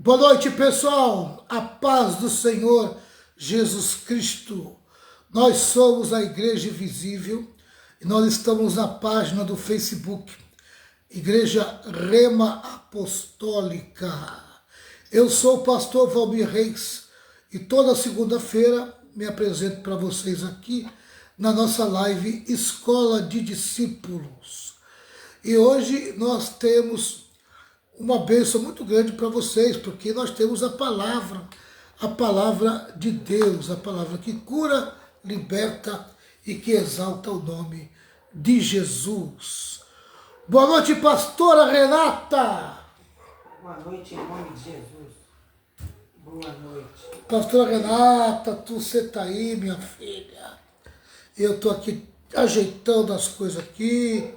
Boa noite, pessoal. A paz do Senhor Jesus Cristo. Nós somos a Igreja Invisível e nós estamos na página do Facebook, Igreja Rema Apostólica. Eu sou o pastor Valmir Reis e toda segunda-feira me apresento para vocês aqui na nossa live Escola de Discípulos. E hoje nós temos uma bênção muito grande para vocês, porque nós temos a palavra de Deus, a palavra que cura, liberta e que exalta o nome de Jesus. Boa noite, pastora Renata. Boa noite, em nome de Jesus. Boa noite. Pastora Renata, você está aí, minha filha. Eu estou aqui ajeitando as coisas aqui,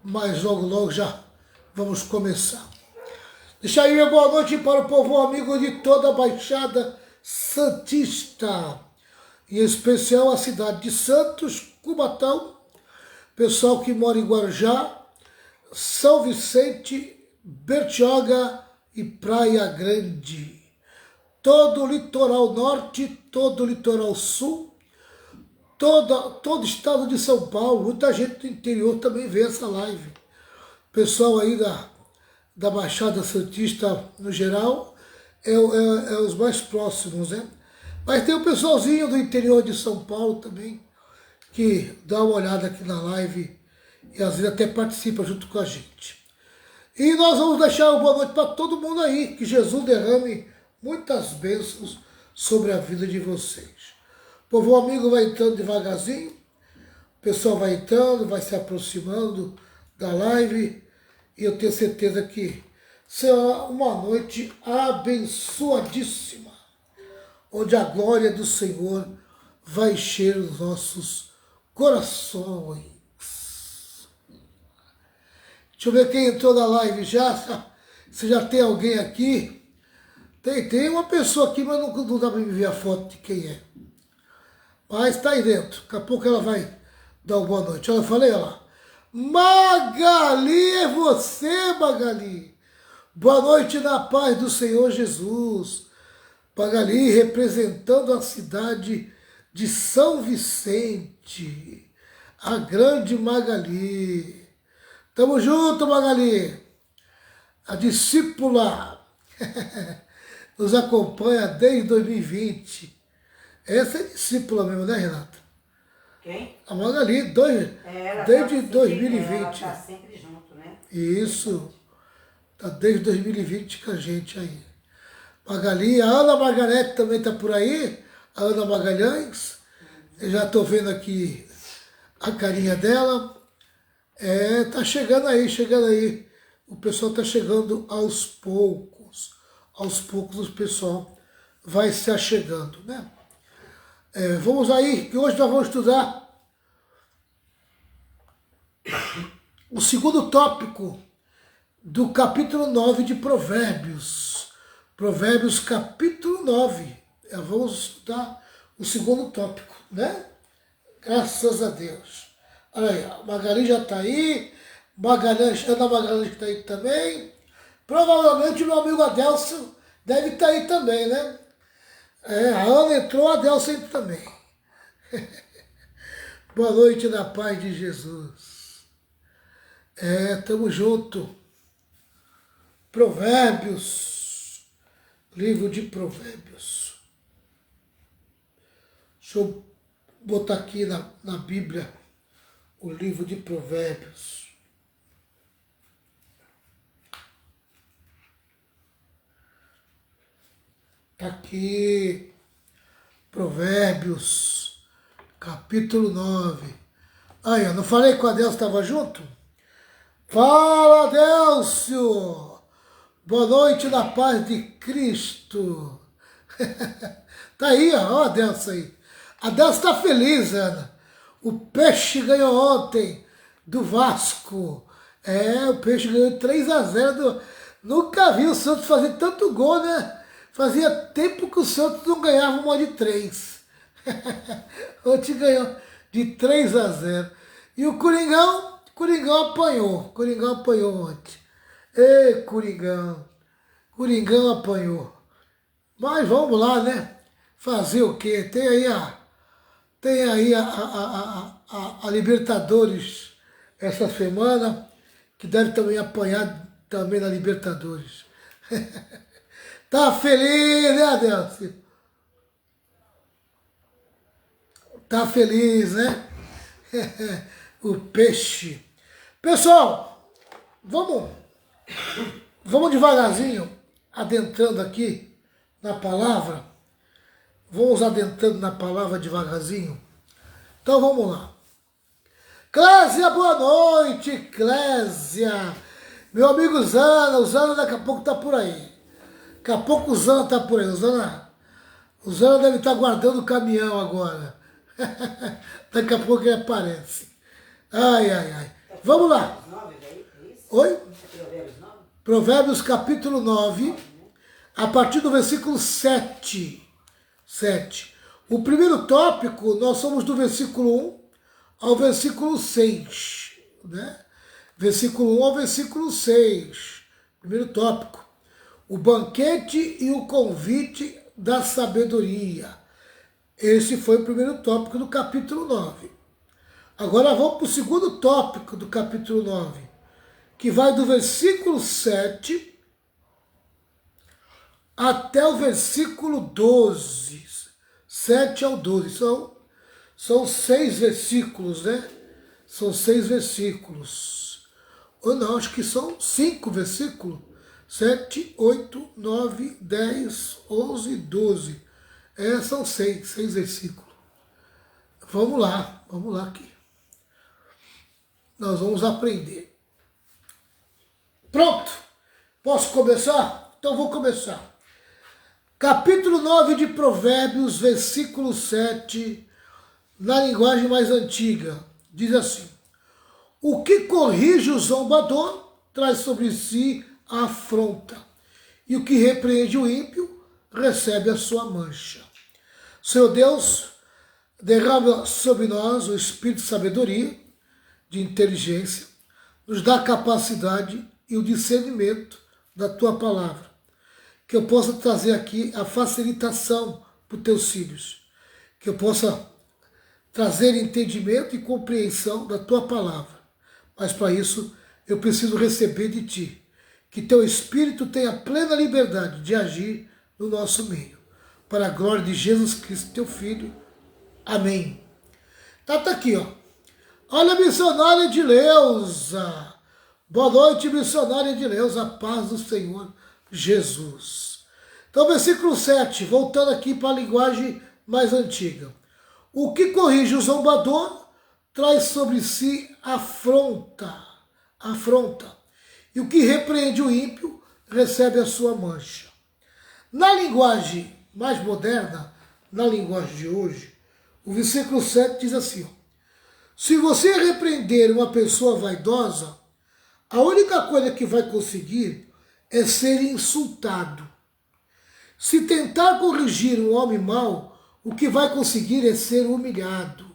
mas logo já vamos começar. Deixa aí minha boa noite para o povo amigo de toda a Baixada Santista, em especial a cidade de Santos, Cubatão, pessoal que mora em Guarujá, São Vicente, Bertioga e Praia Grande. Todo o litoral norte, todo o litoral sul, todo o estado de São Paulo, muita gente do interior também vê essa live. Pessoal aí da Baixada Santista, no geral, é os mais próximos, né? Mas tem o pessoalzinho do interior de São Paulo também, que dá uma olhada aqui na live e às vezes até participa junto com a gente. E nós vamos deixar uma boa noite para todo mundo aí, que Jesus derrame muitas bênçãos sobre a vida de vocês. O povo amigo vai entrando devagarzinho, o pessoal vai entrando, vai se aproximando da live, e eu tenho certeza que será uma noite abençoadíssima, onde a glória do Senhor vai encher os nossos corações. Deixa eu ver quem entrou na live já. Se já tem alguém aqui. Tem uma pessoa aqui, mas não dá para me ver a foto de quem é. Mas está aí dentro. Daqui a pouco ela vai dar uma boa noite. Olha, eu falei, olha lá. Magali, é você, Magali. Boa noite na paz do Senhor Jesus. Magali representando a cidade de São Vicente. A grande Magali. Tamo junto, Magali. A discípula nos acompanha desde 2020. Essa é discípula mesmo, né, Renata? Quem? A Magali, desde 2020. Ela está sempre junto, né? Isso. Está desde 2020 com a gente aí. Magali, a Ana Margarete também está por aí. A Ana Magalhães. Eu já estou vendo aqui a carinha dela. Tá chegando aí. O pessoal está chegando aos poucos. Aos poucos o pessoal vai se achegando, né? Vamos aí, que hoje nós vamos estudar o segundo tópico do capítulo 9 de Provérbios. Provérbios capítulo 9. Vamos estudar o segundo tópico, né? Graças a Deus. Olha aí, a Magali já está aí, Ana Magalhães que está aí também. Provavelmente o meu amigo Adelson deve estar aí também, né? A Ana entrou, a Adelson entrou também. Boa noite na paz de Jesus. Tamo junto. Provérbios, livro de Provérbios. Deixa eu botar aqui na Bíblia o livro de Provérbios. Está aqui, Provérbios, capítulo 9. Aí, eu não falei que o Adelcio estava junto? Fala, Adélcio! Boa noite na paz de Cristo. Tá aí, ó, Adelcio aí. Adelcio está feliz, Ana. O Peixe ganhou ontem do Vasco. O Peixe ganhou 3-0. Nunca vi o Santos fazer tanto gol, né? Fazia tempo que o Santos não ganhava uma de 3. Ontem ganhou de 3-0. E o Coringão apanhou. Coringão apanhou ontem. Ei, Coringão. Coringão apanhou. Mas vamos lá, né? Fazer o quê? Tem aí a Libertadores essa semana, que deve também apanhar também na Libertadores. Tá feliz, né, Adelcio? Tá feliz, né? O peixe. Pessoal, vamos devagarzinho adentrando aqui na palavra. Vamos adentrando na palavra devagarzinho. Então vamos lá. Clésia, boa noite, Clésia. Meu amigo Zana, o Zana daqui a pouco tá por aí. Daqui a pouco o Zana tá por aí. O Zana deve estar guardando o caminhão agora. Daqui a pouco ele aparece. Ai, ai, ai. Vamos lá. Oi? Provérbios capítulo 9, a partir do versículo 7. O primeiro tópico, nós somos do versículo 1 ao versículo 6. Né? Versículo 1 ao versículo 6. Primeiro tópico. O banquete e o convite da sabedoria. Esse foi o primeiro tópico do capítulo 9. Agora vamos para o segundo tópico do capítulo 9, que vai do versículo 7 até o versículo 12. 7 ao 12. São 6 versículos, né? São 6 versículos. Ou não, acho que são 5 versículos. 7, 8, 9, 10, 11, 12. São 6 versículos. Vamos lá aqui. Nós vamos aprender. Pronto? Posso começar? Então vou começar. Capítulo 9 de Provérbios, versículo 7, na linguagem mais antiga, diz assim: o que corrige o zombador traz sobre si a afronta, e o que repreende o ímpio recebe a sua mancha. Senhor Deus, derrama sobre nós o espírito de sabedoria, de inteligência, nos dá a capacidade e o discernimento da tua palavra, que eu possa trazer aqui a facilitação para os teus filhos, que eu possa trazer entendimento e compreensão da tua palavra. Mas para isso eu preciso receber de ti, que teu Espírito tenha plena liberdade de agir no nosso meio, para a glória de Jesus Cristo, teu Filho. Amém. Tá aqui, ó. Olha a missionária Edileuza. Boa noite, missionária Edileuza. A paz do Senhor Jesus. Então, versículo 7, voltando aqui para a linguagem mais antiga. O que corrige o zombador traz sobre si afronta. E o que repreende o ímpio recebe a sua mancha. Na linguagem mais moderna, na linguagem de hoje, o versículo 7 diz assim: ó, se você repreender uma pessoa vaidosa, a única coisa que vai conseguir é ser insultado. Se tentar corrigir um homem mau, o que vai conseguir é ser humilhado.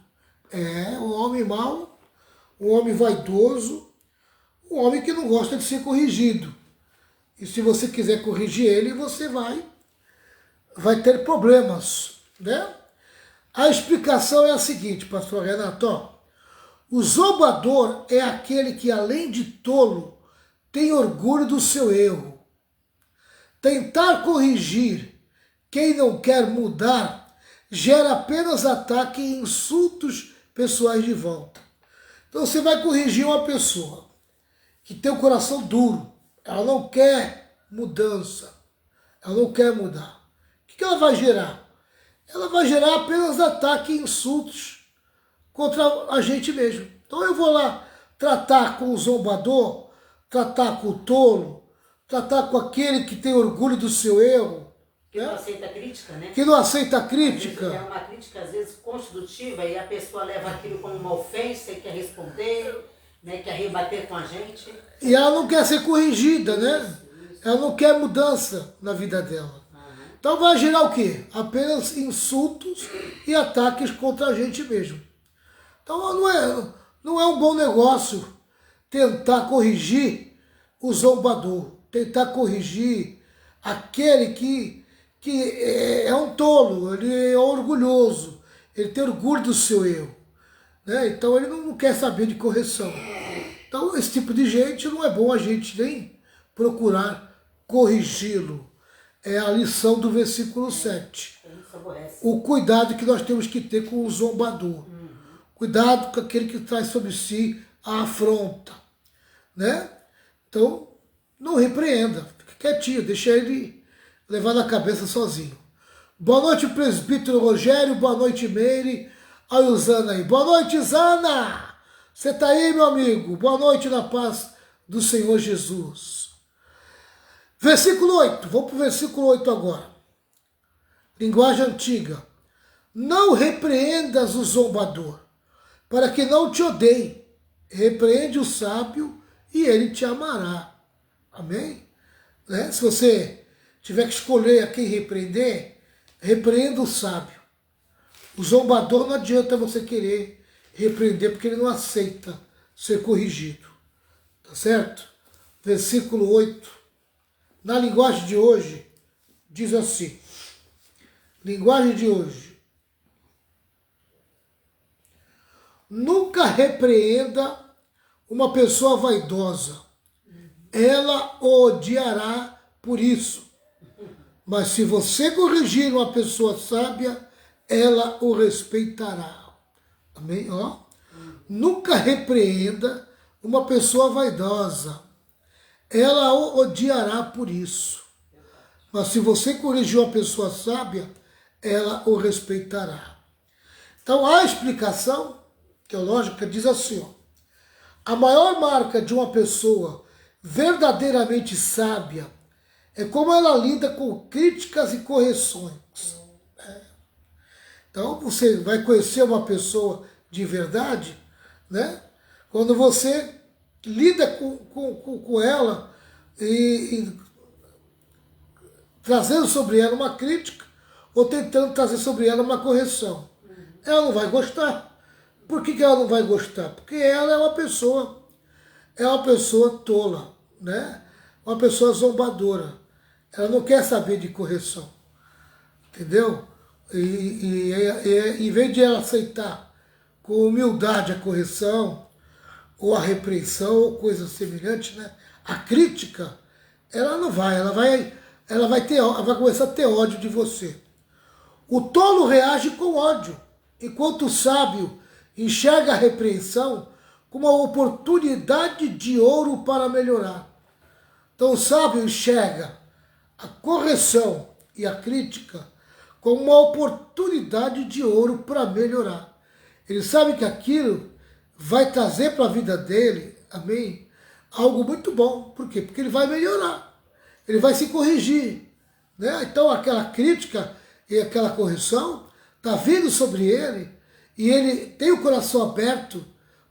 Um homem mau, um homem vaidoso, um homem que não gosta de ser corrigido. E se você quiser corrigir ele, você vai ter problemas, né? A explicação é a seguinte, pastor Renato, ó, o zombador é aquele que, além de tolo, tem orgulho do seu erro. Tentar corrigir quem não quer mudar gera apenas ataque e insultos pessoais de volta. Então você vai corrigir uma pessoa que tem o coração duro, ela não quer mudança, ela não quer mudar. O que ela vai gerar? Ela vai gerar apenas ataque e insultos contra a gente mesmo. Então eu vou lá tratar com o zombador, tratar com o tolo, tratar com aquele que tem orgulho do seu erro. Que não aceita crítica, né? Que não aceita crítica. É uma crítica, às vezes, construtiva, e a pessoa leva aquilo como uma ofensa e quer responder, né, quer rebater com a gente. E ela não quer ser corrigida, né? Ela não quer mudança na vida dela. Então vai gerar o quê? Apenas insultos e ataques contra a gente mesmo. Então não é um bom negócio tentar corrigir o zombador, tentar corrigir aquele que é um tolo, ele é orgulhoso, ele tem orgulho do seu eu. Né? Então ele não quer saber de correção. Então esse tipo de gente não é bom a gente nem procurar corrigi-lo. É a lição do versículo 7. O cuidado que nós temos que ter com o zombador. Cuidado com aquele que traz sobre si a afronta. Né? Então, não repreenda. Fica quietinho, deixa ele levar na cabeça sozinho. Boa noite, presbítero Rogério. Boa noite, Meire. A Ilzana aí. Boa noite, Zana. Você está aí, meu amigo? Boa noite na paz do Senhor Jesus. Versículo 8. Vamos para o versículo 8 agora. Linguagem antiga. Não repreendas o zombador, para que não te odeie. Repreende o sábio e ele te amará. Amém? Né? Se você tiver que escolher a quem repreender, repreenda o sábio. O zombador não adianta você querer repreender, porque ele não aceita ser corrigido. Tá certo? Versículo 8. Na linguagem de hoje, diz assim. Linguagem de hoje. Nunca repreenda uma pessoa vaidosa. Ela o odiará por isso. Mas se você corrigir uma pessoa sábia, ela o respeitará. Amém? Ó. Nunca repreenda uma pessoa vaidosa. Ela o odiará por isso. Mas se você corrigir uma pessoa sábia, ela o respeitará. Então a explicação teológica diz assim, ó, a maior marca de uma pessoa verdadeiramente sábia é como ela lida com críticas e correções. Então você vai conhecer uma pessoa de verdade, né? Quando você lida com ela e trazendo sobre ela uma crítica ou tentando trazer sobre ela uma correção. Ela não vai gostar. Por que ela não vai gostar? Porque ela é uma pessoa tola, né? Uma pessoa zombadora. Ela não quer saber de correção. Entendeu? E em vez de ela aceitar com humildade a correção, ou a repreensão, ou coisa semelhante, né? A crítica, ela não vai, ela vai começar a ter ódio de você. O tolo reage com ódio, enquanto o sábio enxerga a repreensão como uma oportunidade de ouro para melhorar. Então o sábio enxerga a correção e a crítica como uma oportunidade de ouro para melhorar. Ele sabe que aquilo vai trazer para a vida dele, amém, algo muito bom. Por quê? Porque ele vai melhorar, ele vai se corrigir. Né? Então aquela crítica e aquela correção está vindo sobre ele, e ele tem o coração aberto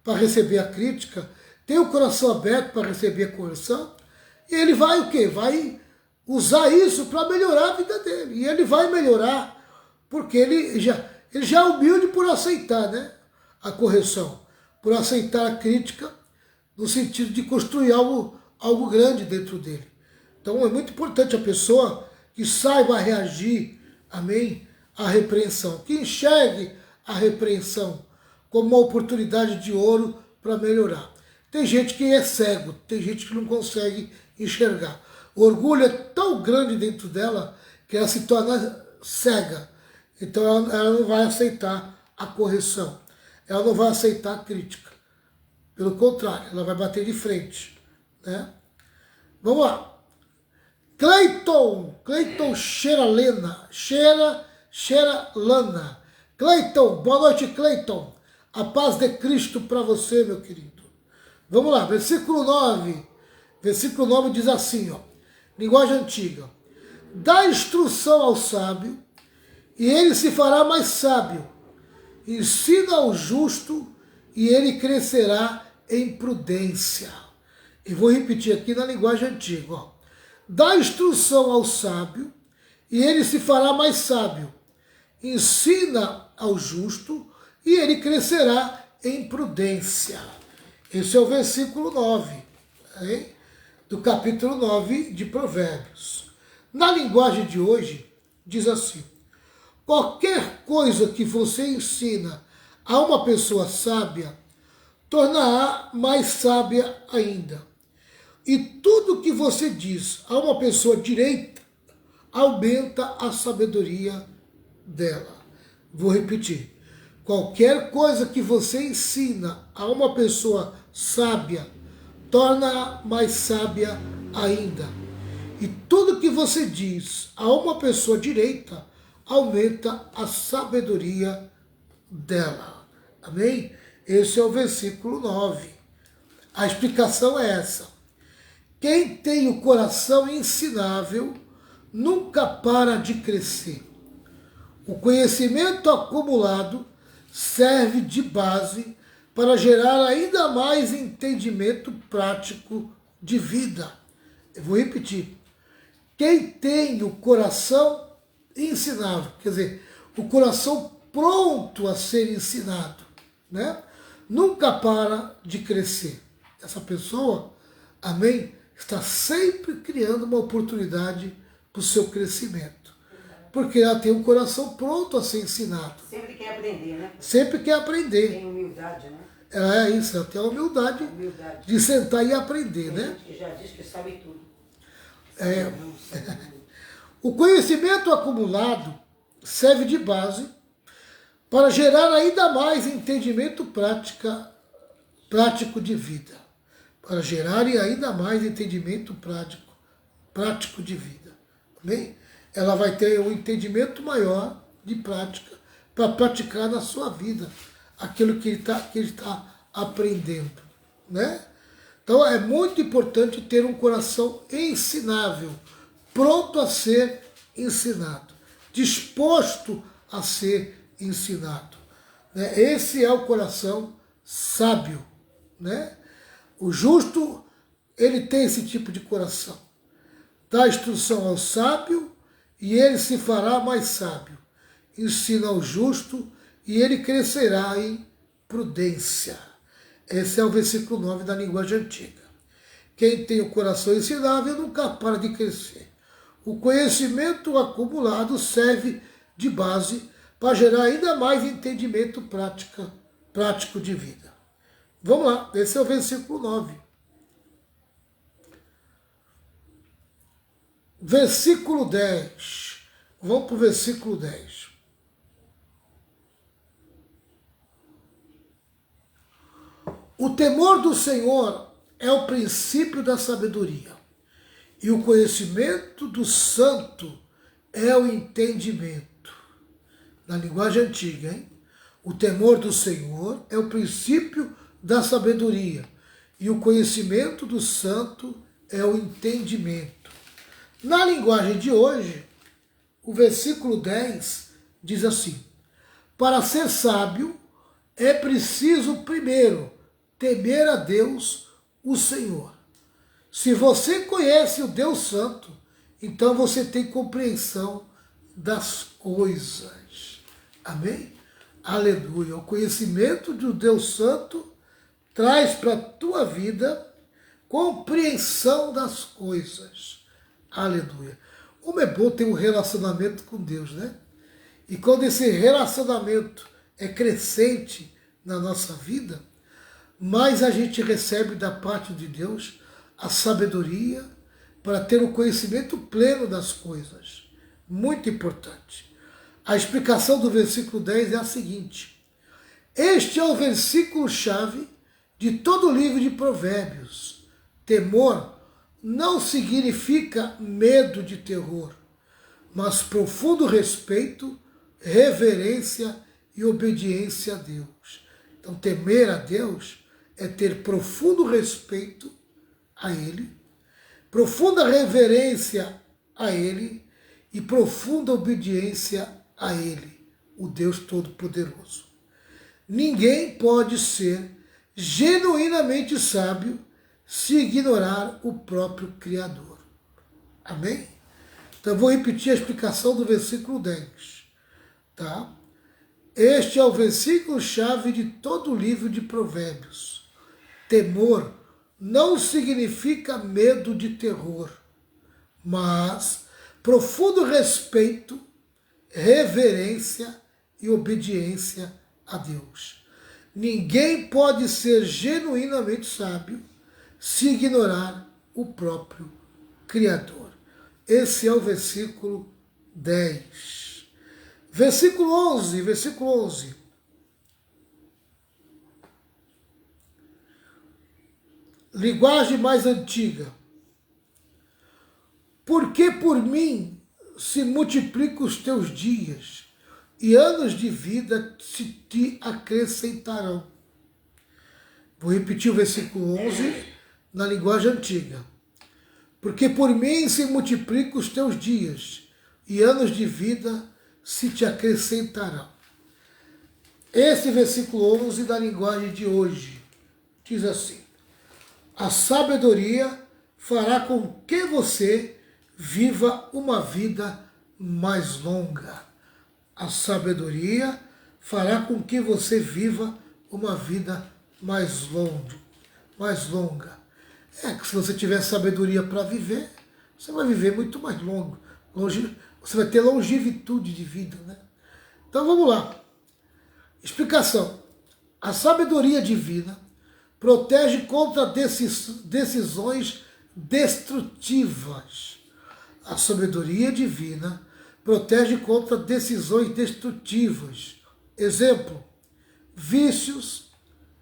para receber a crítica, tem o coração aberto para receber a correção, e ele vai o quê? Vai usar isso para melhorar a vida dele. E ele vai melhorar, porque ele já é humilde por aceitar, né, a correção, por aceitar a crítica, no sentido de construir algo grande dentro dele. Então é muito importante a pessoa que saiba reagir, amém, à repreensão, que enxergue a repreensão como uma oportunidade de ouro para melhorar. Tem gente que é cego, tem gente que não consegue enxergar. O orgulho é tão grande dentro dela que ela se torna cega. Então ela não vai aceitar a correção, ela não vai aceitar a crítica. Pelo contrário, ela vai bater de frente. Né? Vamos lá. Cleiton Cheira Lana. Cleiton, boa noite, Cleiton. A paz de Cristo para você, meu querido. Vamos lá, versículo 9. Versículo 9 diz assim, ó, linguagem antiga. Dá instrução ao sábio, e ele se fará mais sábio. Ensina ao justo, e ele crescerá em prudência. E vou repetir aqui na linguagem antiga, ó. Dá instrução ao sábio, e ele se fará mais sábio. Ensina ao justo, e ele crescerá em prudência. Esse é o versículo 9, hein? Do capítulo 9 de Provérbios. Na linguagem de hoje, diz assim: qualquer coisa que você ensina a uma pessoa sábia, tornará mais sábia ainda. E tudo que você diz a uma pessoa direita, aumenta a sabedoria dela. Vou repetir. Qualquer coisa que você ensina a uma pessoa sábia, torna-a mais sábia ainda. E tudo que você diz a uma pessoa direita, aumenta a sabedoria dela. Amém? Esse é o versículo 9. A explicação é essa. Quem tem o coração ensinável nunca para de crescer. O conhecimento acumulado serve de base para gerar ainda mais entendimento prático de vida. Eu vou repetir. Quem tem o coração ensinável, quer dizer, o coração pronto a ser ensinado, né? Nunca para de crescer. Essa pessoa, amém, está sempre criando uma oportunidade para o seu crescimento. Porque ela tem um coração pronto a ser ensinado. Sempre quer aprender, né? Sempre quer aprender. Tem humildade, né? É isso, ela tem a humildade de sentar e aprender, tem né? gente que já diz que sabe tudo. É. O conhecimento acumulado serve de base para gerar ainda mais entendimento prático de vida. Para gerar ainda mais entendimento prático de vida. Amém? Ela vai ter um entendimento maior de prática para praticar na sua vida aquilo que ele tá aprendendo, né? Então é muito importante ter um coração ensinável, pronto a ser ensinado, disposto a ser ensinado, né? Esse é o coração sábio, né? O justo, ele tem esse tipo de coração. Dá instrução ao sábio e ele se fará mais sábio. Ensina ao justo e ele crescerá em prudência. Esse é o versículo 9 da linguagem antiga. Quem tem o coração ensinável nunca para de crescer. O conhecimento acumulado serve de base para gerar ainda mais entendimento prático de vida. Vamos lá, esse é o versículo 9. Versículo 10. Vamos para o versículo 10. O temor do Senhor é o princípio da sabedoria, e o conhecimento do santo é o entendimento. Na linguagem antiga, hein? O temor do Senhor é o princípio da sabedoria, e o conhecimento do santo é o entendimento. Na linguagem de hoje, o versículo 10 diz assim: para ser sábio é preciso primeiro temer a Deus, o Senhor. Se você conhece o Deus Santo, então você tem compreensão das coisas. Amém? Aleluia. O conhecimento do Deus Santo traz para a tua vida compreensão das coisas. Aleluia. Como é bom ter um relacionamento com Deus, né? E quando esse relacionamento é crescente na nossa vida, mais a gente recebe da parte de Deus a sabedoria para ter o conhecimento pleno das coisas. Muito importante. A explicação do versículo 10 é a seguinte: este é o versículo-chave de todo o livro de Provérbios. Temor não significa medo de terror, mas profundo respeito, reverência e obediência a Deus. Então, temer a Deus é ter profundo respeito a Ele, profunda reverência a Ele e profunda obediência a Ele, o Deus Todo-Poderoso. Ninguém pode ser genuinamente sábio se ignorar o próprio Criador. Amém? Então eu vou repetir a explicação do versículo 10. Tá? Este é o versículo-chave de todo o livro de Provérbios. Temor não significa medo de terror, mas profundo respeito, reverência e obediência a Deus. Ninguém pode ser genuinamente sábio se ignorar o próprio Criador. Esse é o versículo 10. Versículo 11. Linguagem mais antiga. Porque por mim se multiplicam os teus dias, e anos de vida se te acrescentarão. Vou repetir o versículo 11 na linguagem antiga. Porque por mim se multiplicam os teus dias, e anos de vida se te acrescentarão. Esse versículo 11 da linguagem de hoje diz assim: a sabedoria fará com que você viva uma vida mais longa. A sabedoria fará com que você viva uma vida mais longa. É que se você tiver sabedoria para viver, você vai viver muito mais longo. Você vai ter longevidade de vida, né? Então vamos lá. Explicação. A sabedoria divina protege contra decisões destrutivas. A sabedoria divina protege contra decisões destrutivas. Exemplo: vícios,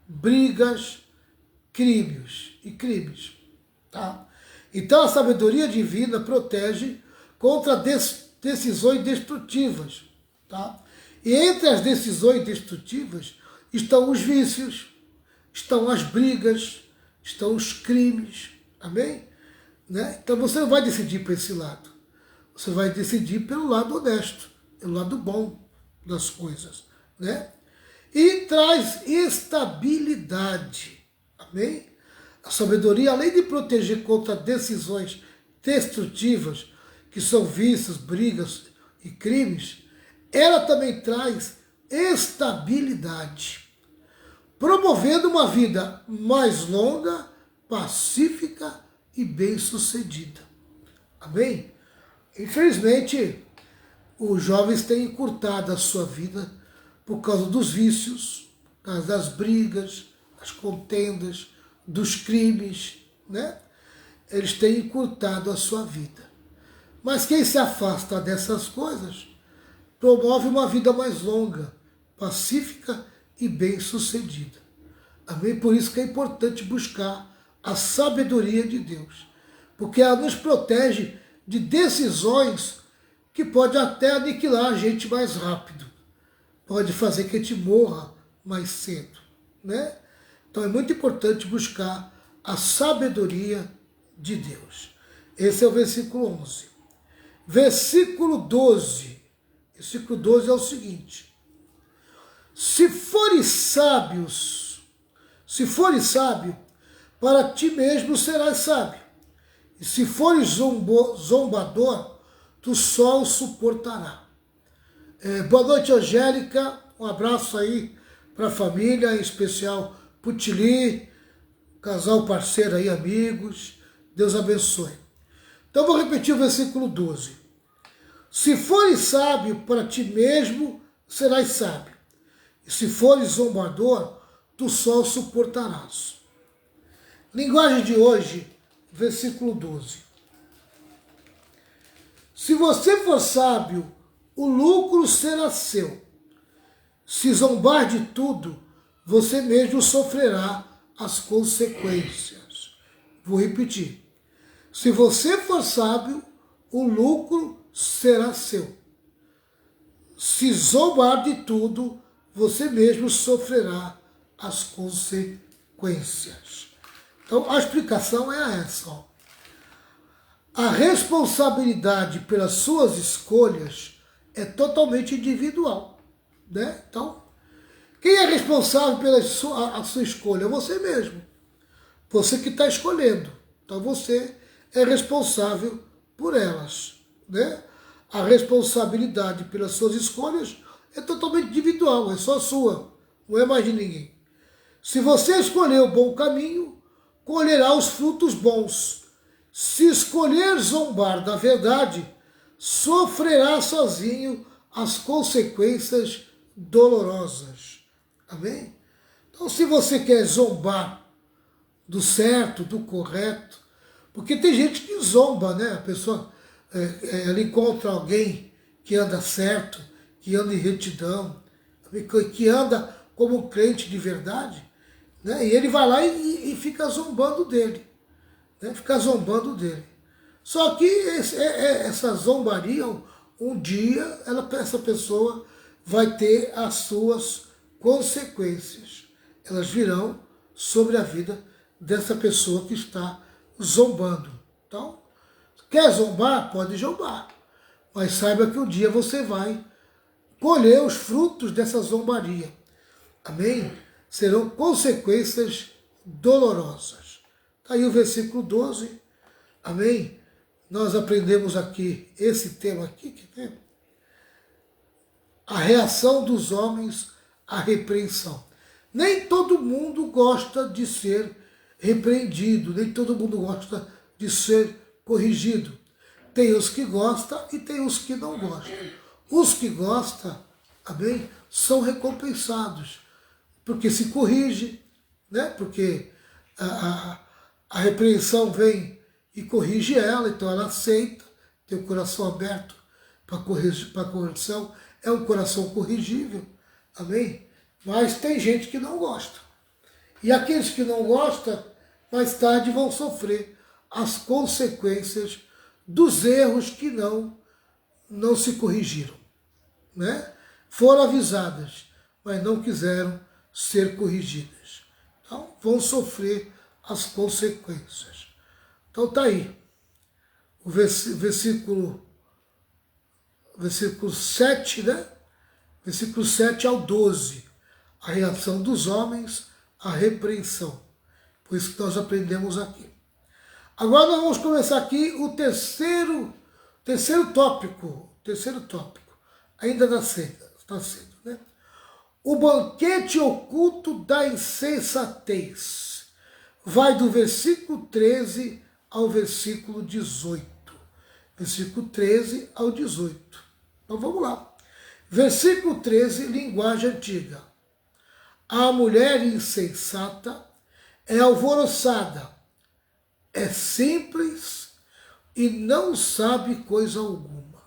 brigas, crimes. Tá? Então a sabedoria divina protege contra decisões destrutivas. Tá? E entre as decisões destrutivas estão os vícios, estão as brigas, estão os crimes. Amém? Né? Então você não vai decidir para esse lado. Você vai decidir pelo lado honesto, pelo lado bom das coisas. Né? E traz estabilidade. Amém? A sabedoria, além de proteger contra decisões destrutivas, que são vícios, brigas e crimes, ela também traz estabilidade, promovendo uma vida mais longa, pacífica e bem-sucedida. Amém? Infelizmente, os jovens têm encurtado a sua vida por causa dos vícios, por causa das brigas, das contendas, dos crimes, né? Eles têm encurtado a sua vida. Mas quem se afasta dessas coisas promove uma vida mais longa, pacífica e bem-sucedida. Amém? Por isso que é importante buscar a sabedoria de Deus, porque ela nos protege de decisões que podem até aniquilar a gente mais rápido, pode fazer que a gente morra mais cedo, né? Então é muito importante buscar a sabedoria de Deus. Esse é o versículo 11. Versículo 12. Versículo 12 é o seguinte: se fores sábio, para ti mesmo serás sábio. E se fores zombador, tu só o suportará. Boa noite, Angélica. Um abraço aí para a família, em especial Putili, casal parceiro aí, amigos. Deus abençoe. Então vou repetir o versículo 12. Se fores sábio, para ti mesmo serás sábio. E se fores zombador, tu só o suportarás. Linguagem de hoje, versículo 12. Se você for sábio, o lucro será seu. Se zombar de tudo, você mesmo sofrerá as consequências. Vou repetir. Se você for sábio, o lucro será seu. Se zombar de tudo, você mesmo sofrerá as consequências. Então, a explicação é essa. Ó. A responsabilidade pelas suas escolhas é totalmente individual. Né? Então, quem é responsável pela sua escolha? É você mesmo. Você que está escolhendo. Então, você é responsável por elas. Né? A responsabilidade pelas suas escolhas é totalmente individual, é só sua, não é mais de ninguém. Se você escolher o bom caminho, colherá os frutos bons. Se escolher zombar da verdade, sofrerá sozinho as consequências dolorosas. Amém? Então, se você quer zombar do certo, do correto, porque tem gente que zomba, né? A pessoa ela encontra alguém que anda certo, que anda em retidão, que anda como um crente de verdade, né? E ele vai lá e fica zombando dele, né? Fica zombando dele. Só que essa zombaria, um dia, essa pessoa vai ter as suas consequências. Elas virão sobre a vida dessa pessoa que está zombando. Então, quer zombar? Pode zombar. Mas saiba que um dia você vai colher os frutos dessa zombaria. Amém? Serão consequências dolorosas. Está aí o versículo 12. Amém? Nós aprendemos aqui esse tema aqui, que é a reação dos homens à repreensão. Nem todo mundo gosta de ser repreendido, nem todo mundo gosta de ser corrigido. Tem os que gostam e tem os que não gostam. Os que gostam, amém, são recompensados, porque se corrige, né? Porque a repreensão vem e corrige ela, então ela aceita, tem o coração aberto para a correção, é um coração corrigível, amém? Mas tem gente que não gosta. E aqueles que não gostam, mais tarde vão sofrer as consequências dos erros que não se corrigiram, né? Foram avisadas, mas não quiseram ser corrigidas. Então, vão sofrer as consequências. Então, está aí. O versículo 7, né? Versículo 7 ao 12. A reação dos homens à repreensão. Por isso que nós aprendemos aqui. Agora nós vamos começar aqui o terceiro tópico. Ainda está cedo, né? O banquete oculto da insensatez. Vai do versículo 13 ao versículo 18. Versículo 13 ao 18. Então vamos lá. Versículo 13, linguagem antiga. A mulher insensata é alvoroçada, é simples e não sabe coisa alguma.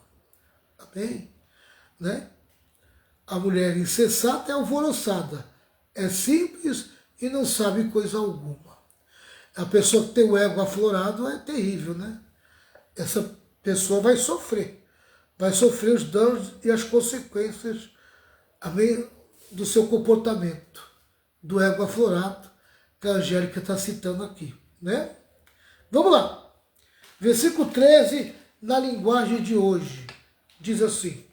Amém? Né? A mulher insensata é alvoroçada, é simples e não sabe coisa alguma. A pessoa que tem o ego aflorado é terrível, né? Essa pessoa vai sofrer os danos e as consequências, amém, do seu comportamento, do ego aflorado, que a Angélica está citando aqui, né? Vamos lá. Versículo 13, na linguagem de hoje, diz assim: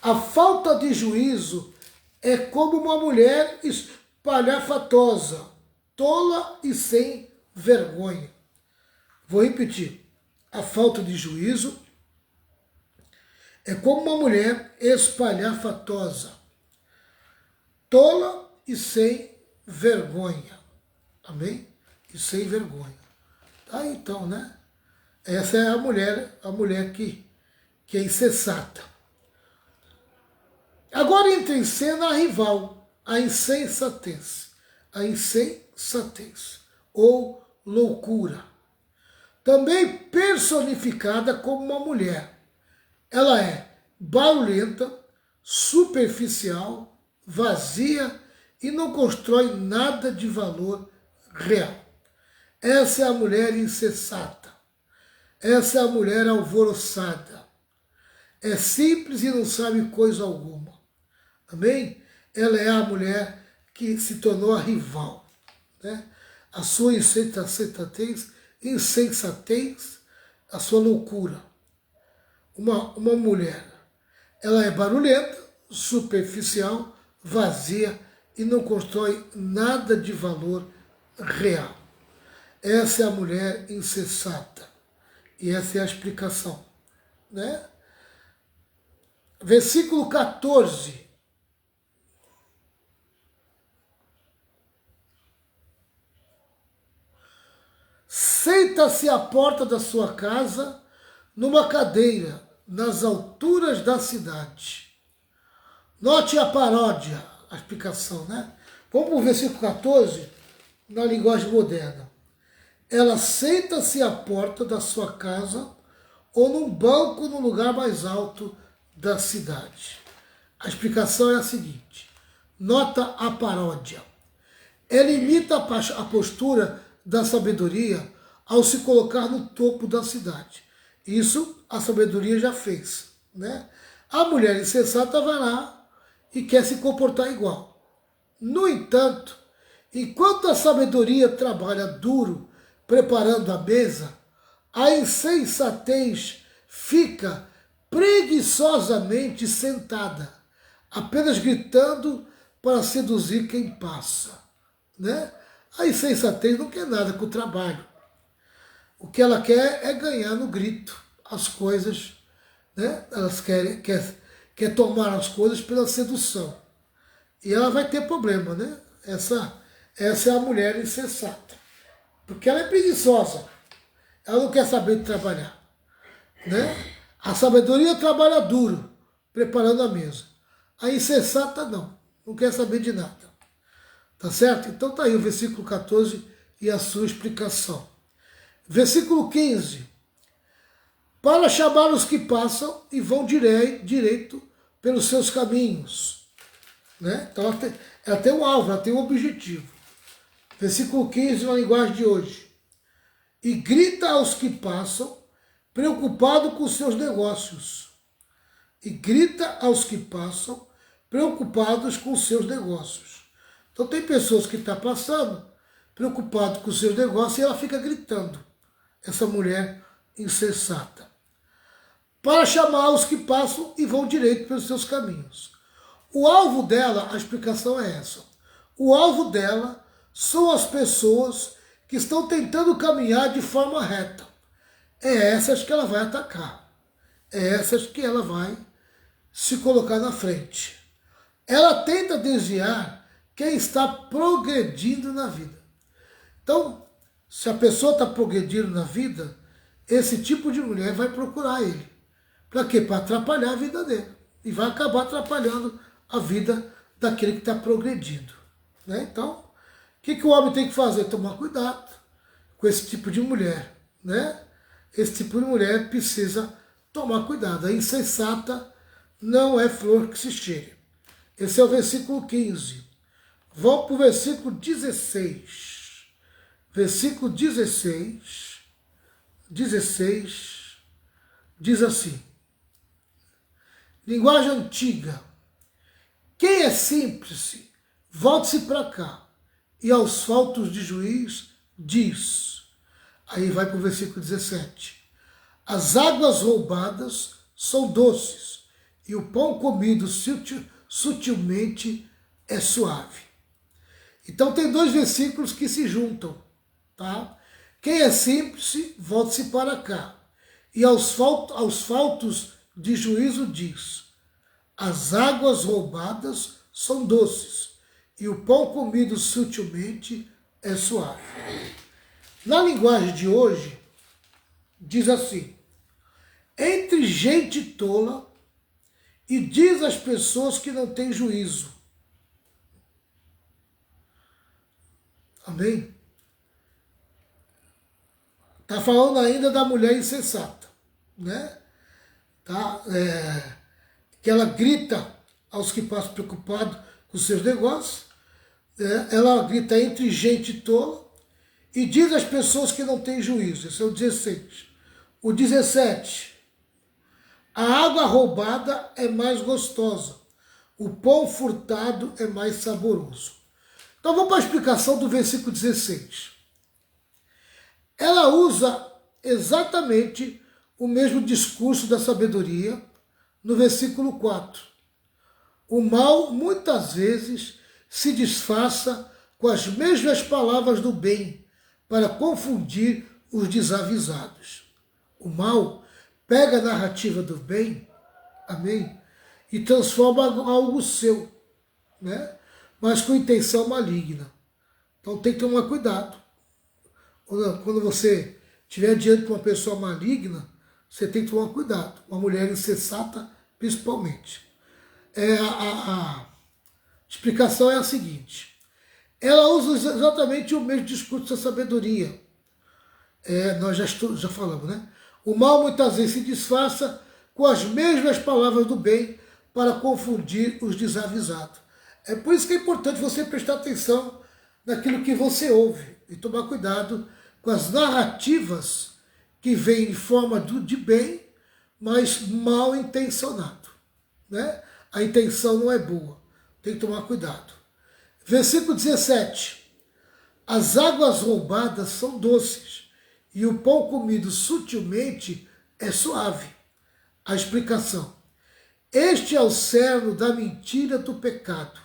a falta de juízo é como uma mulher espalhafatosa, tola e sem vergonha. Vou repetir. A falta de juízo é como uma mulher espalhafatosa, tola e sem vergonha. Amém? E sem vergonha. Tá, então, né? Essa é a mulher que é insensata. Agora entra em cena a rival, a insensatez. A insensatez, ou loucura. Também personificada como uma mulher. Ela é barulhenta, superficial, vazia e não constrói nada de valor real. Essa é a mulher insensata. Essa é a mulher alvoroçada. É simples e não sabe coisa alguma. Amém? Ela é a mulher que se tornou a rival, né? A sua insensatez, a sua loucura. Uma mulher, ela é barulhenta, superficial, vazia e não constrói nada de valor real. Essa é a mulher insensata. E essa é a explicação, né? Versículo 14. Senta-se à porta da sua casa, numa cadeira nas alturas da cidade. Note a paródia, a explicação, né? Vamos para o versículo 14, na linguagem moderna. Ela senta-se à porta da sua casa ou num banco no lugar mais alto da cidade. A explicação é a seguinte. Nota a paródia. Ela imita a postura da sabedoria ao se colocar no topo da cidade. Isso a sabedoria já fez, né? A mulher insensata vai lá e quer se comportar igual. No entanto, enquanto a sabedoria trabalha duro preparando a mesa, a insensatez fica preguiçosamente sentada, apenas gritando para seduzir quem passa, né? A insensatez não quer nada com o trabalho. O que ela quer é ganhar no grito as coisas, né? Elas quer tomar as coisas pela sedução. E ela vai ter problema, né? Essa é a mulher insensata. Porque ela é preguiçosa. Ela não quer saber de trabalhar, né? A sabedoria trabalha duro, preparando a mesa. A insensata não quer saber de nada. Tá certo? Então tá aí o versículo 14 e a sua explicação. Versículo 15. Para chamar os que passam e vão direito pelos seus caminhos. Né? Então ela tem um alvo, ela tem um objetivo. Versículo 15 na linguagem de hoje. E grita aos que passam, preocupado com seus negócios. E grita aos que passam, preocupados com seus negócios. Então tem pessoas que estão passando, preocupado com seus negócios, e ela fica gritando. Essa mulher insensata. Para chamar os que passam e vão direito pelos seus caminhos. O alvo dela, a explicação é essa. O alvo dela são as pessoas que estão tentando caminhar de forma reta. É essas que ela vai atacar. É essas que ela vai se colocar na frente. Ela tenta desviar quem está progredindo na vida. Então, se a pessoa está progredindo na vida, esse tipo de mulher vai procurar ele. Para quê? Para atrapalhar a vida dele. E vai acabar atrapalhando a vida daquele que está progredindo. Né? Então, o que o homem tem que fazer? Tomar cuidado com esse tipo de mulher. Né? Esse tipo de mulher precisa tomar cuidado. A insensata não é flor que se cheire. Esse é o versículo 15. Vamos para o versículo 16. Versículo 16 diz assim. Linguagem antiga. Quem é simples, volte-se para cá. E aos faltos de juiz, diz. Aí vai para o versículo 17. As águas roubadas são doces, e o pão comido sutilmente é suave. Então tem dois versículos que se juntam. Tá? Quem é simples, volte-se para cá. E aos faltos de juízo diz. As águas roubadas são doces, e o pão comido sutilmente é suave. Na linguagem de hoje, diz assim, entre gente tola e diz às pessoas que não têm juízo. Amém? Está falando ainda da mulher insensata, né? Tá? Que ela grita aos que passam preocupados com seus negócios, ela grita entre gente tola e diz às pessoas que não têm juízo. Esse é o 16. O 17. A água roubada é mais gostosa, o pão furtado é mais saboroso. Então vamos para a explicação do versículo 16. Ela usa exatamente o mesmo discurso da sabedoria no versículo 4. O mal muitas vezes se disfarça com as mesmas palavras do bem para confundir os desavisados. O mal pega a narrativa do bem, amém, e transforma algo seu, né? Mas com intenção maligna. Então tem que tomar cuidado. Quando você estiver diante de uma pessoa maligna, você tem que tomar cuidado. Uma mulher insensata, principalmente. A explicação é a seguinte. Ela usa exatamente o mesmo discurso da sabedoria. Nós já falamos, né? O mal muitas vezes se disfarça com as mesmas palavras do bem para confundir os desavisados. É por isso que é importante você prestar atenção naquilo que você ouve e tomar cuidado com as narrativas que vêm em forma de bem, mas mal intencionado, né? A intenção não é boa, tem que tomar cuidado. Versículo 17. As águas roubadas são doces, e o pão comido sutilmente é suave. A explicação. Este é o cerne da mentira do pecado.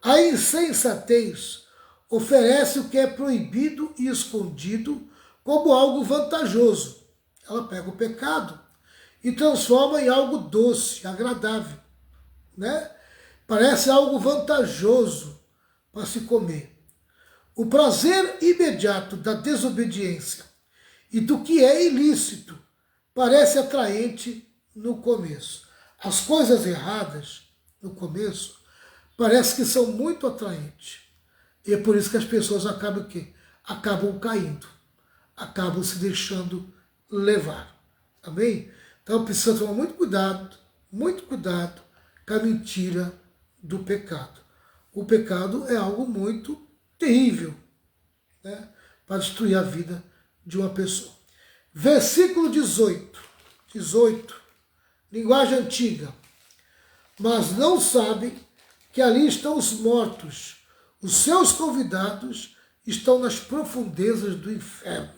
A insensatez oferece o que é proibido e escondido como algo vantajoso. Ela pega o pecado e transforma em algo doce, agradável, né? Parece algo vantajoso para se comer. O prazer imediato da desobediência e do que é ilícito parece atraente no começo. As coisas erradas no começo parece que são muito atraentes. E é por isso que as pessoas acabam o quê? Acabam caindo, acabam se deixando levar. Amém? Então precisa tomar muito cuidado com a mentira do pecado. O pecado é algo muito terrível, né, para destruir a vida de uma pessoa. Versículo 18, linguagem antiga. Mas não sabem que ali estão os mortos, os seus convidados estão nas profundezas do inferno.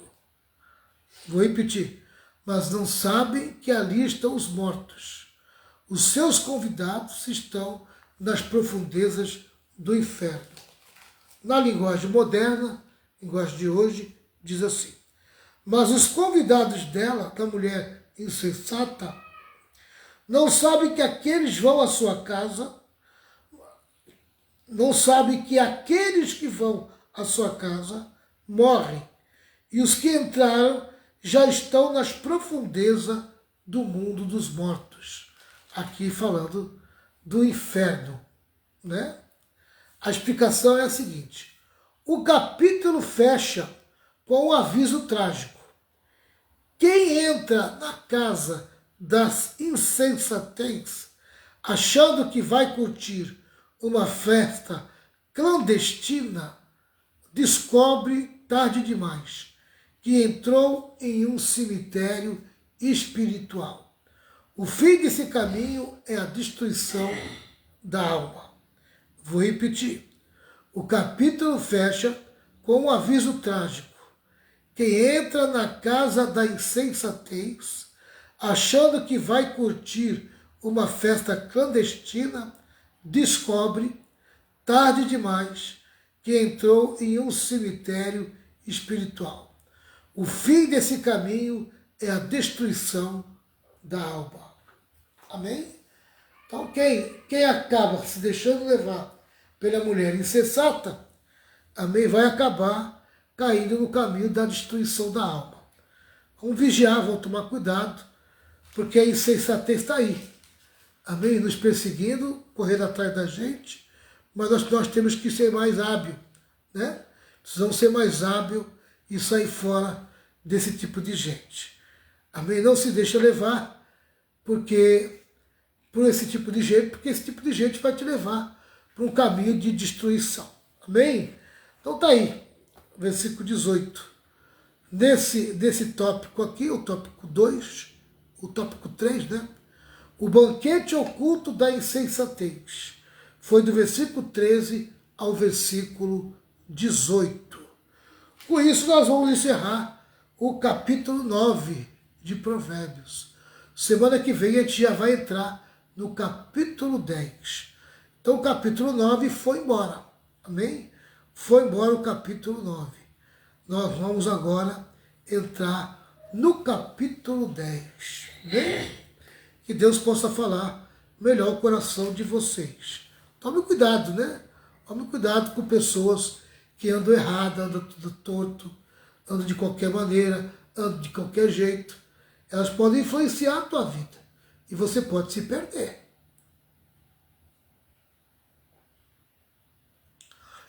Vou repetir. Mas não sabem que ali estão os mortos, os seus convidados estão nas profundezas do inferno. Na linguagem moderna, linguagem de hoje, diz assim: mas os convidados dela, da mulher insensata, não sabem que aqueles vão à sua casa, não sabem que aqueles que vão à sua casa morrem, e os que entraram já estão nas profundezas do mundo dos mortos. Aqui falando do inferno, né? A explicação é a seguinte. O capítulo fecha com um aviso trágico. Quem entra na casa das insensatez, achando que vai curtir uma festa clandestina, descobre tarde demais que entrou em um cemitério espiritual. O fim desse caminho é a destruição da alma. Vou repetir. O capítulo fecha com um aviso trágico. Quem entra na casa da insensatez, achando que vai curtir uma festa clandestina, descobre, tarde demais, que entrou em um cemitério espiritual. O fim desse caminho é a destruição da alma. Amém? Então, quem acaba se deixando levar pela mulher insensata, amém, vai acabar caindo no caminho da destruição da alma. Vamos vigiar, vamos tomar cuidado, porque a insensatez está aí. Amém? Nos perseguindo, correndo atrás da gente, mas nós temos que ser mais hábil, né? Precisamos ser mais hábil e sair fora desse tipo de gente. Amém? Não se deixa levar por esse tipo de gente, porque esse tipo de gente vai te levar para um caminho de destruição. Amém? Então tá aí, versículo 18. Desse tópico aqui, o tópico 2, o tópico 3, né? O banquete oculto da insensatez. Foi do versículo 13 ao versículo 18. Com isso, nós vamos encerrar o capítulo 9 de Provérbios. Semana que vem a gente já vai entrar no capítulo 10. Então o capítulo 9 foi embora. Amém? Foi embora o capítulo 9. Nós vamos agora entrar no capítulo 10. Amém? Que Deus possa falar melhor o coração de vocês. Tome cuidado, né? Tome cuidado com pessoas que andam errado, andam tudo torto, andam de qualquer maneira, andam de qualquer jeito. elas podem influenciar a tua vida. E você pode se perder.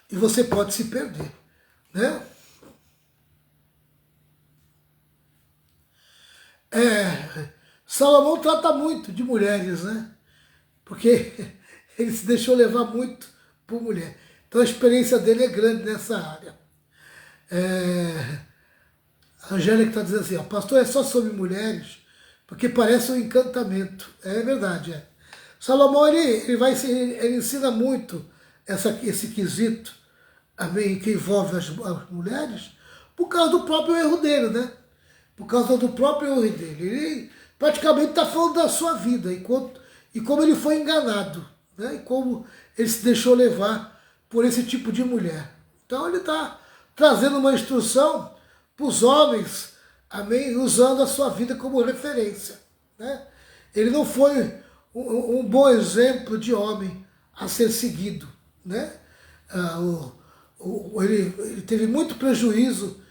E você pode se perder, né? Salomão trata muito de mulheres, né? Porque ele se deixou levar muito por mulher. Então a experiência dele é grande nessa área. A Angélica está dizendo assim, ó, pastor, é só sobre mulheres, porque parece um encantamento. É verdade, é. Salomão, ele ensina muito esse quesito, amém, que envolve as mulheres, por causa do próprio erro dele, né? Por causa do próprio erro dele. Ele praticamente está falando da sua vida, e como ele foi enganado, né? E como ele se deixou levar por esse tipo de mulher. Então ele está trazendo uma instrução para os homens, amém, usando a sua vida como referência, né? Ele não foi um bom exemplo de homem a ser seguido, né? Ele teve muito prejuízo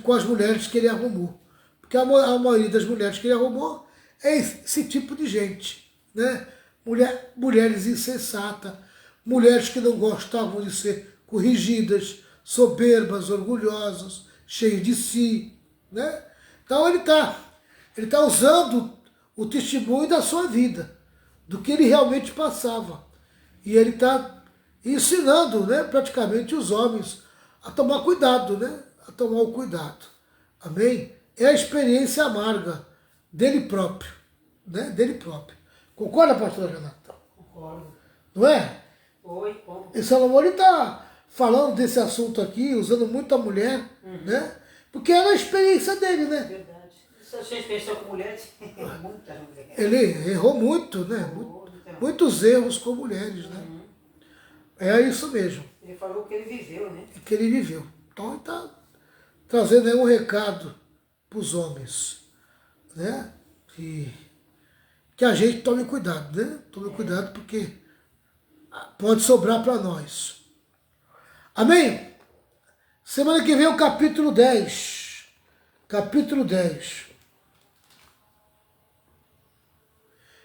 com as mulheres que ele arrumou, porque a maioria das mulheres que ele arrumou é esse tipo de gente, né? Mulheres insensatas, mulheres que não gostavam de ser corrigidas, soberbas, orgulhosas, cheias de si, né? Então ele tá usando o testemunho da sua vida, do que ele realmente passava, e ele está ensinando, né, praticamente os homens a tomar cuidado, né? A tomar o cuidado, amém? É a experiência amarga dele próprio, né? Dele próprio. Concorda, pastor Renato? Concordo. Não é? Oi, como? E Salomão está falando desse assunto aqui, usando muito a mulher, né? Porque era a experiência dele, né? Verdade. Se a gente pensou com mulheres, muita mulher. Ele errou muito, né? Muitos erros com mulheres, né? É isso mesmo. Ele falou que ele viveu, né? Que ele viveu. Então ele está trazendo aí um recado para os homens, né? Que a gente tome cuidado, né? Tome cuidado porque pode sobrar para nós. Amém? Semana que vem o capítulo 10. Capítulo 10.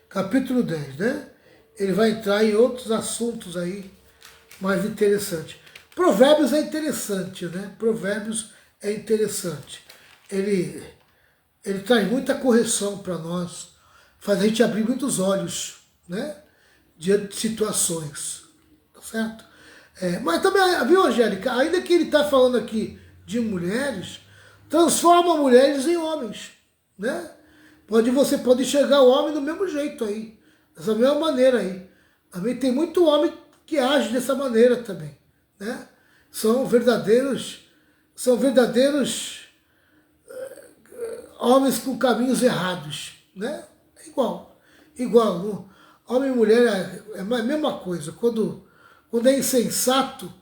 Capítulo 10, né? Ele vai entrar em outros assuntos aí mais interessantes. Provérbios é interessante, né? Provérbios é interessante. Ele traz muita correção para nós, faz a gente abrir muitos olhos, né? Diante de situações, tá certo? Mas também, viu, Angélica, ainda que ele está falando aqui de mulheres, transforma mulheres em homens, né? Você pode enxergar o homem do mesmo jeito aí, dessa mesma maneira aí. Também tem muito homem que age dessa maneira também, né? São verdadeiros homens com caminhos errados, né? É igual. Homem e mulher é a mesma coisa. Quando é insensato,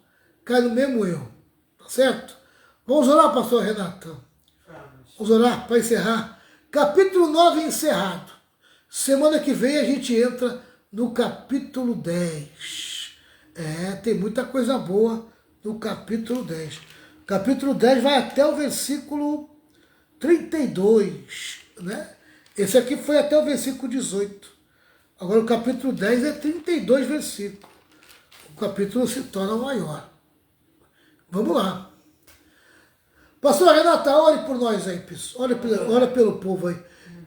cai no mesmo erro, tá certo? Vamos orar, pastor Renato? Vamos orar para encerrar. Capítulo 9 encerrado. Semana que vem a gente entra no capítulo 10. Tem muita coisa boa no capítulo 10. O capítulo 10 vai até o versículo 32, né? Esse aqui foi até o versículo 18. Agora o capítulo 10 é 32 versículos. O capítulo se torna maior. Vamos lá. Pastor Renata, ore por nós aí, pessoal. Ora pelo povo aí.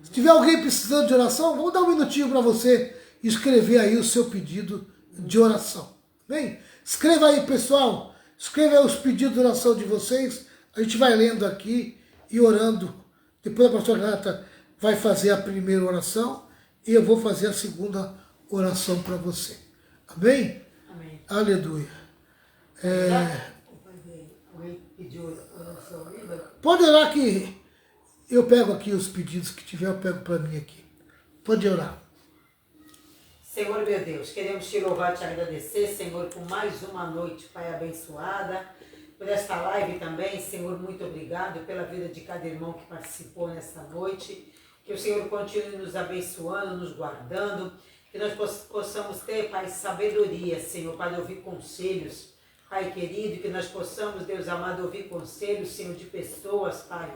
Se tiver alguém precisando de oração, vamos dar um minutinho para você escrever aí o seu pedido de oração. Bem, escreva aí, pessoal. Escreva aí os pedidos de oração de vocês. A gente vai lendo aqui e orando. Depois a pastora Renata vai fazer a primeira oração e eu vou fazer a segunda oração para você. Amém? Amém. Aleluia. Alguém pediu oração aí? Pode orar que eu pego aqui os pedidos que tiver, eu pego para mim aqui. Pode orar. Senhor meu Deus, queremos te louvar e te agradecer, Senhor, por mais uma noite, Pai, abençoada. Por esta live também, Senhor, muito obrigado pela vida de cada irmão que participou nesta noite. Que o Senhor continue nos abençoando, nos guardando. Que nós possamos ter, Pai, sabedoria, Senhor, para ouvir conselhos, Pai querido. Que nós possamos, Deus amado, ouvir conselhos, Senhor, de pessoas, Pai,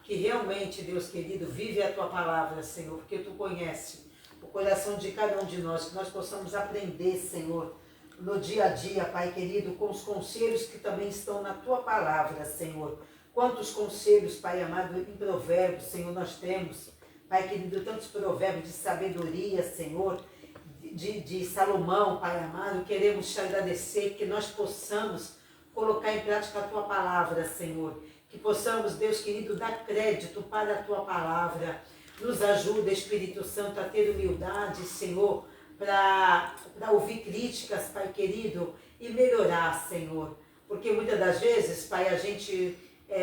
que realmente, Deus querido, vive a tua palavra, Senhor, porque tu conhece o coração de cada um de nós, que nós possamos aprender, Senhor, no dia a dia, Pai querido, com os conselhos que também estão na tua palavra, Senhor. Quantos conselhos, Pai amado, em provérbios, Senhor, nós temos, Pai querido, tantos provérbios de sabedoria, Senhor, de Salomão, Pai amado. Queremos te agradecer que nós possamos colocar em prática a tua palavra, Senhor. Que possamos, Deus querido, dar crédito para a tua palavra. Nos ajuda, Espírito Santo, a ter humildade, Senhor, para ouvir críticas, Pai querido, e melhorar, Senhor. Porque muitas das vezes, Pai, a gente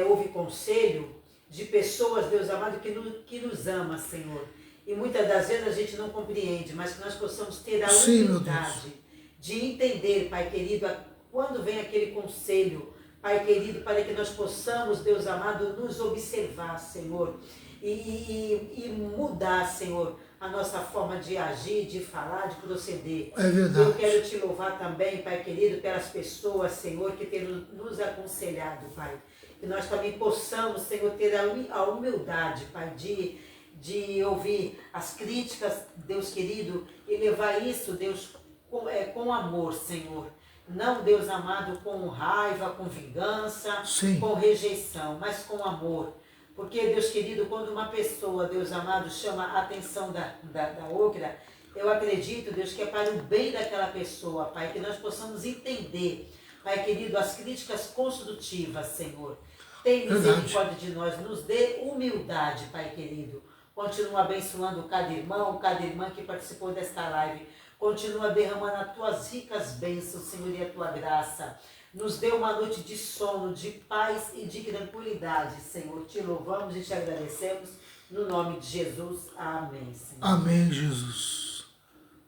ouve conselho de pessoas, Deus amado, que nos ama, Senhor. E muitas das vezes a gente não compreende, mas que nós possamos ter a humildade de entender, Pai querido, quando vem aquele conselho, Pai querido, para que nós possamos, Deus amado, nos observar, Senhor, e mudar, Senhor, a nossa forma de agir, de falar, de proceder. É verdade. Eu quero te louvar também, Pai querido, pelas pessoas, Senhor, que têm nos aconselhado, Pai. Que nós também possamos, Senhor, ter a humildade, Pai, de ouvir as críticas, Deus querido, e levar isso, Deus, com amor, Senhor. Não, Deus amado, com raiva, com vingança, Sim, com rejeição, mas com amor. Porque, Deus querido, quando uma pessoa, Deus amado, chama a atenção da outra, eu acredito, Deus, que é para o bem daquela pessoa, Pai, que nós possamos entender, Pai querido, as críticas construtivas, Senhor. Tem misericórdia de nós, nos dê humildade, Pai querido. Continua abençoando cada irmão, cada irmã que participou desta live. Continua derramando as tuas ricas bênçãos, Senhor, e a tua graça. Nos dê uma noite de sono, de paz e de tranquilidade, Senhor. Te louvamos e te agradecemos. No nome de Jesus. Amém, Senhor. amém, Jesus.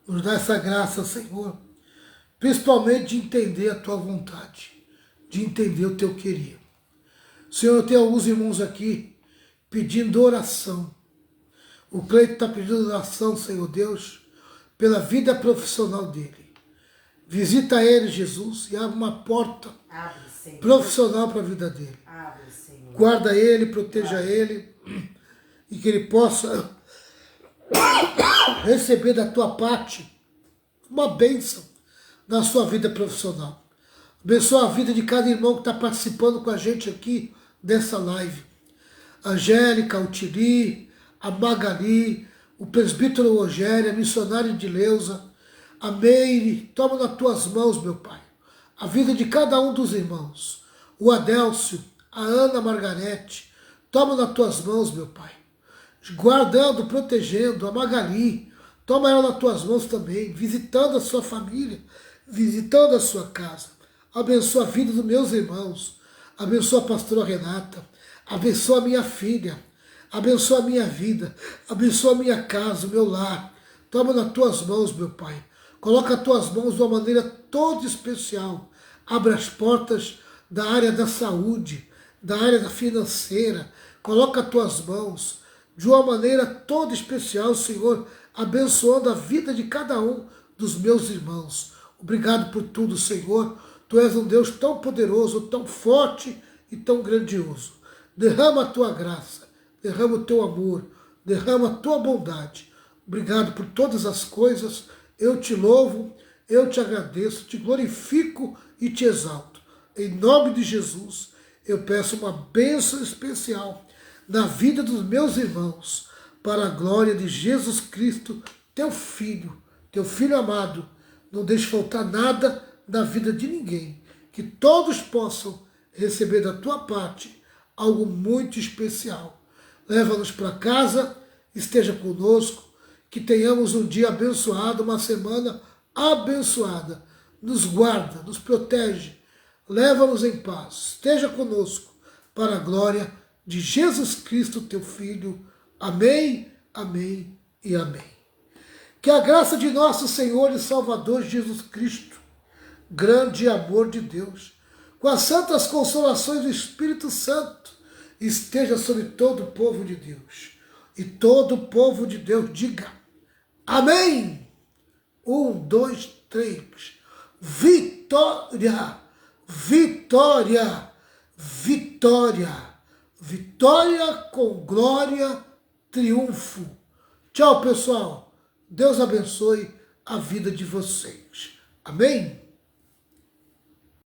Nos dá essa graça, Senhor, principalmente de entender a tua vontade, de entender o teu querer. Senhor, eu tenho alguns irmãos aqui pedindo oração. O Cleito está pedindo oração, Senhor Deus, pela vida profissional dele. Visita ele, Jesus, e abre uma porta profissional para a vida dele. Abre, Senhor. Guarda ele, proteja ele, e que ele possa receber da tua parte uma bênção na sua vida profissional. Abençoa a vida de cada irmão que está participando com a gente aqui dessa live. A Angélica, o Tiri, a Magali, o presbítero Rogério, a missionária de Leusa, a Meire, toma nas tuas mãos, meu Pai, a vida de cada um dos irmãos. O Adélcio, a Ana Margarete, toma nas tuas mãos, meu Pai. Guardando, protegendo, a Magali, toma ela nas tuas mãos também, visitando a sua família, visitando a sua casa. Abençoa a vida dos meus irmãos, abençoa a pastora Renata, abençoa a minha filha, abençoa a minha vida, abençoa a minha casa, o meu lar. Toma nas tuas mãos, meu Pai. Coloca as tuas mãos de uma maneira toda especial. Abre as portas da área da saúde, da área da financeira. Coloca as tuas mãos de uma maneira toda especial, Senhor, abençoando a vida de cada um dos meus irmãos. Obrigado por tudo, Senhor. Tu és um Deus tão poderoso, tão forte e tão grandioso. Derrama a tua graça, derrama o teu amor, derrama a tua bondade. Obrigado por todas as coisas. Eu te louvo, eu te agradeço, te glorifico e te exalto. Em nome de Jesus, eu peço uma bênção especial na vida dos meus irmãos, para a glória de Jesus Cristo, teu Filho amado. Não deixe faltar nada na vida de ninguém, que todos possam receber da tua parte algo muito especial. Leva-nos para casa, esteja conosco, que tenhamos um dia abençoado, uma semana abençoada. Nos guarda, nos protege, leva-nos em paz, esteja conosco, para a glória de Jesus Cristo, teu Filho. Amém, amém e amém. Que a graça de nosso Senhor e Salvador Jesus Cristo, grande amor de Deus, com as santas consolações do Espírito Santo, esteja sobre todo o povo de Deus. E todo o povo de Deus diga amém. 1, 2, 3. Vitória, vitória, vitória, Vitória com glória, triunfo. Tchau, pessoal. Deus abençoe a vida de vocês. Amém?